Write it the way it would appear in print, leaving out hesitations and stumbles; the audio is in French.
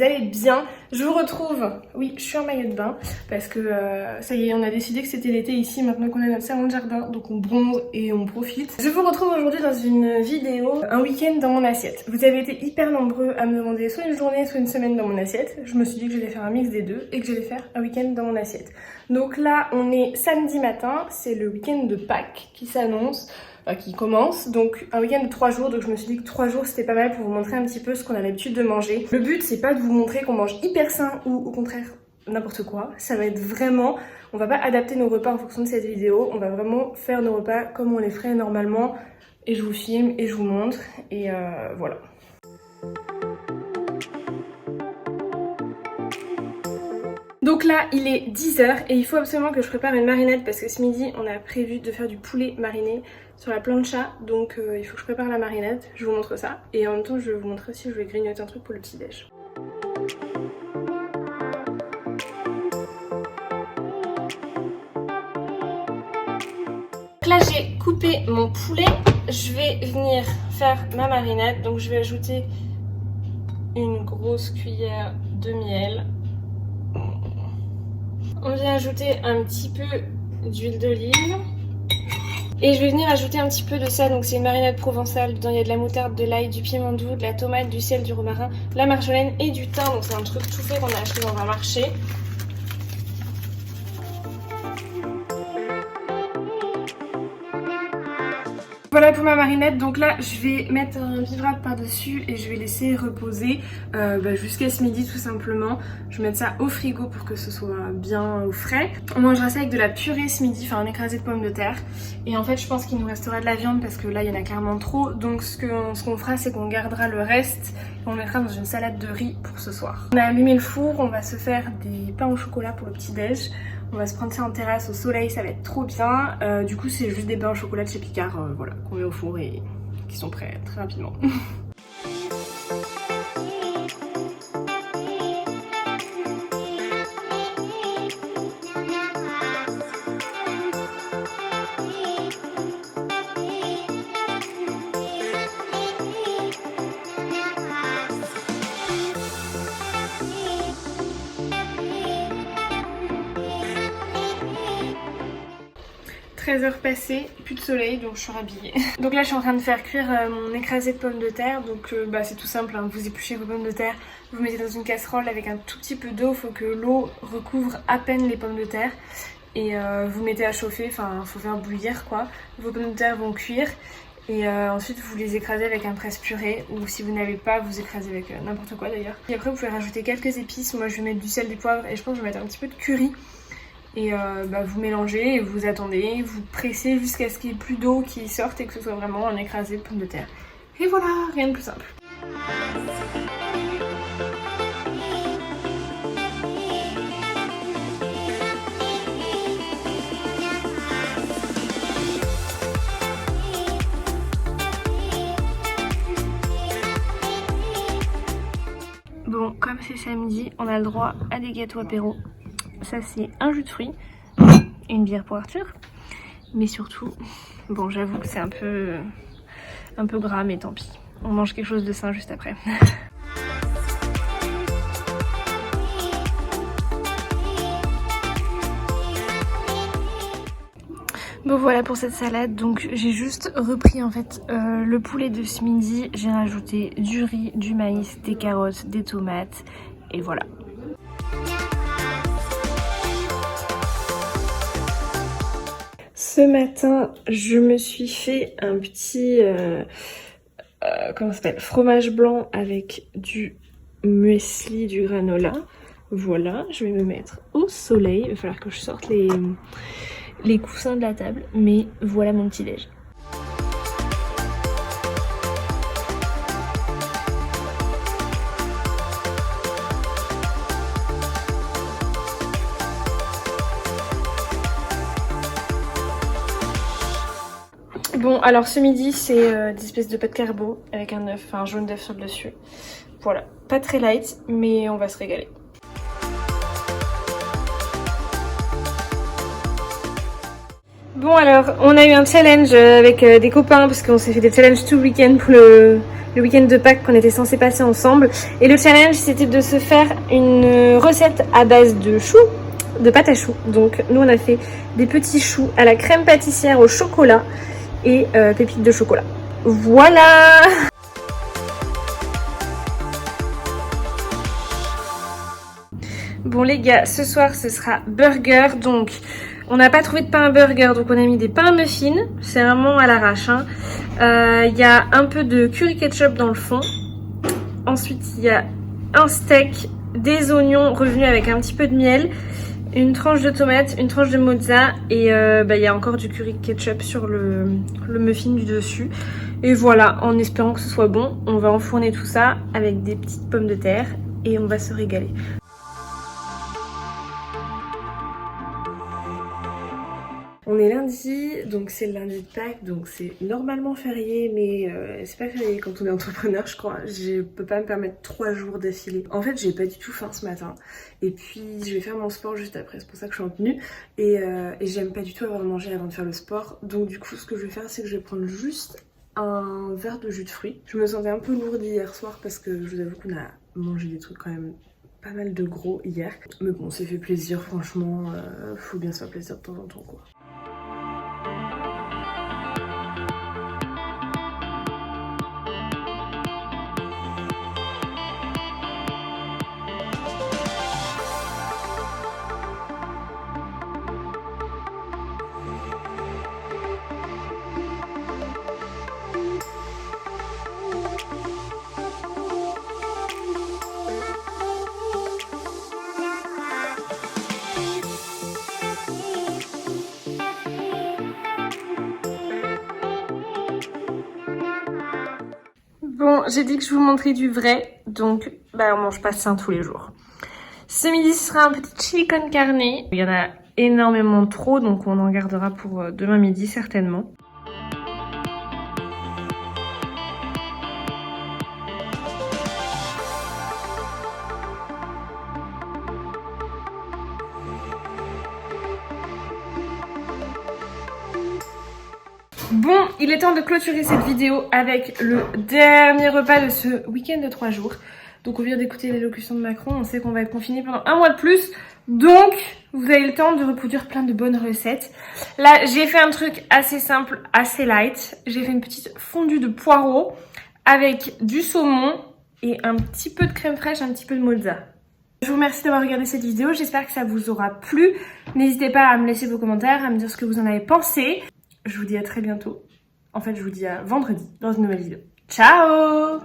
vous allez bien. Je vous retrouve, oui je suis en maillot de bain parce que ça y est, on a décidé que c'était l'été ici maintenant qu'on a notre salon de jardin, donc on bronze et on profite. Je vous retrouve aujourd'hui dans une vidéo, un week-end dans mon assiette. Vous avez été hyper nombreux à me demander soit une journée soit une semaine dans mon assiette. Je me suis dit que j'allais faire un mix des deux et que j'allais faire un week-end dans mon assiette. Donc là on est samedi matin, c'est le week-end de Pâques qui s'annonce. Qui commence, donc un week-end de 3 jours, donc je me suis dit que 3 jours c'était pas mal pour vous montrer un petit peu ce qu'on a l'habitude de manger. Le but c'est pas de vous montrer qu'on mange hyper sain ou au contraire n'importe quoi, ça va être vraiment, on va pas adapter nos repas en fonction de cette vidéo, on va vraiment faire nos repas comme on les ferait normalement et je vous filme et je vous montre et voilà. Donc là il est 10h et il faut absolument que je prépare une marinade parce que ce midi on a prévu de faire du poulet mariné sur la plancha, donc il faut que je prépare la marinade, je vous montre ça et en même temps je vais vous montrer si je vais grignoter un truc pour le petit déj. Donc là j'ai coupé mon poulet, je vais venir faire ma marinade, donc je vais ajouter une grosse cuillère de miel. On vient ajouter un petit peu d'huile d'olive. Et je vais venir ajouter un petit peu de ça, donc c'est une marinade provençale, dedans il y a de la moutarde, de l'ail, du piment doux, de la tomate, du sel, du romarin, la marjolaine et du thym, donc c'est un truc tout fait qu'on a acheté dans un marché. Voilà pour ma marinade, donc là je vais mettre un vivrade par dessus et je vais laisser reposer jusqu'à ce midi tout simplement. Je vais mettre ça au frigo pour que ce soit bien au frais. On mangera ça avec de la purée ce midi, enfin un écrasé de pommes de terre. Et en fait je pense qu'il nous restera de la viande parce que là il y en a clairement trop. Donc ce qu'on fera c'est qu'on gardera le reste et on mettra dans une salade de riz pour ce soir. On a allumé le four, on va se faire des pains au chocolat pour le petit déj. On va se prendre ça en terrasse au soleil, ça va être trop bien. Du coup c'est juste des pains au chocolat de chez Picard voilà, qu'on met au four et qui sont prêts très rapidement. Heures passées, plus de soleil donc je suis rhabillée. Donc là je suis en train de faire cuire mon écrasé de pommes de terre, donc c'est tout simple, hein. Vous épluchez vos pommes de terre, vous mettez dans une casserole avec un tout petit peu d'eau, il faut que l'eau recouvre à peine les pommes de terre et vous mettez à chauffer, enfin faut faire bouillir quoi. Vos pommes de terre vont cuire et ensuite vous les écrasez avec un presse-purée ou si vous n'avez pas vous écrasez avec n'importe quoi d'ailleurs. Et après vous pouvez rajouter quelques épices, moi je vais mettre du sel, du poivre et je pense que je vais mettre un petit peu de curry. Et vous mélangez et vous attendez, vous pressez jusqu'à ce qu'il y ait plus d'eau qui sorte et que ce soit vraiment un écrasé de pommes de terre. Et voilà, rien de plus simple. Bon, comme c'est samedi, on a le droit à des gâteaux apéro. Ça c'est un jus de fruits et une bière pour Arthur. Mais surtout, bon j'avoue que c'est un peu gras mais tant pis. On mange quelque chose de sain juste après. Bon voilà pour cette salade, donc j'ai juste repris en fait le poulet de ce midi. J'ai rajouté du riz, du maïs, des carottes, des tomates et voilà. Ce matin, je me suis fait un petit comment ça s'appelle, fromage blanc avec du muesli, du granola. Voilà, je vais me mettre au soleil. Il va falloir que je sorte les coussins de la table, mais voilà mon petit déj. Bon alors ce midi c'est des espèces de pâtes carbo avec un œuf, enfin un jaune d'œuf sur le dessus. Voilà, pas très light mais on va se régaler. Bon alors, on a eu un challenge avec des copains parce qu'on s'est fait des challenges tout le week-end pour le week-end de Pâques qu'on était censé passer ensemble. Et le challenge, c'était de se faire une recette à base de choux, de pâte à choux. Donc nous, on a fait des petits choux à la crème pâtissière au chocolat et pépites de chocolat. Voilà! Bon les gars, ce soir ce sera burger, donc on n'a pas trouvé de pain à burger, donc on a mis des pains à muffins, c'est vraiment à l'arrache. Il y a un peu de curry ketchup dans le fond, ensuite il y a un steak, des oignons revenus avec un petit peu de miel, une tranche de tomate, une tranche de mozza et il y a encore du curry ketchup sur le muffin du dessus. Et voilà, en espérant que ce soit bon, on va enfourner tout ça avec des petites pommes de terre et on va se régaler. On est lundi, donc c'est le lundi de Pâques, donc c'est normalement férié, mais c'est pas férié quand on est entrepreneur, je crois. Je peux pas me permettre 3 jours d'affilée. En fait, j'ai pas du tout faim ce matin, et puis je vais faire mon sport juste après, c'est pour ça que je suis en tenue, et j'aime pas du tout avoir mangé avant de faire le sport. Donc du coup, ce que je vais faire, c'est que je vais prendre juste un verre de jus de fruits. Je me sentais un peu lourde hier soir parce que je vous avoue qu'on a mangé des trucs quand même pas mal de gros hier. Mais bon, c'est fait plaisir, franchement, faut bien se faire plaisir de temps en temps, quoi. Bon, j'ai dit que je vous montrais du vrai, donc on mange pas sain tous les jours. Ce midi, ce sera un petit chili con carne. Il y en a énormément trop, donc on en gardera pour demain midi certainement. Bon, il est temps de clôturer cette vidéo avec le dernier repas de ce week-end de 3 jours. Donc on vient d'écouter l'élocution de Macron, on sait qu'on va être confiné pendant 1 mois de plus. Donc vous avez le temps de reproduire plein de bonnes recettes. Là j'ai fait un truc assez simple, assez light. J'ai fait une petite fondue de poireaux avec du saumon et un petit peu de crème fraîche, un petit peu de mozza. Je vous remercie d'avoir regardé cette vidéo, j'espère que ça vous aura plu. N'hésitez pas à me laisser vos commentaires, à me dire ce que vous en avez pensé. Je vous dis à très bientôt. En fait, je vous dis à vendredi dans une nouvelle vidéo. Ciao!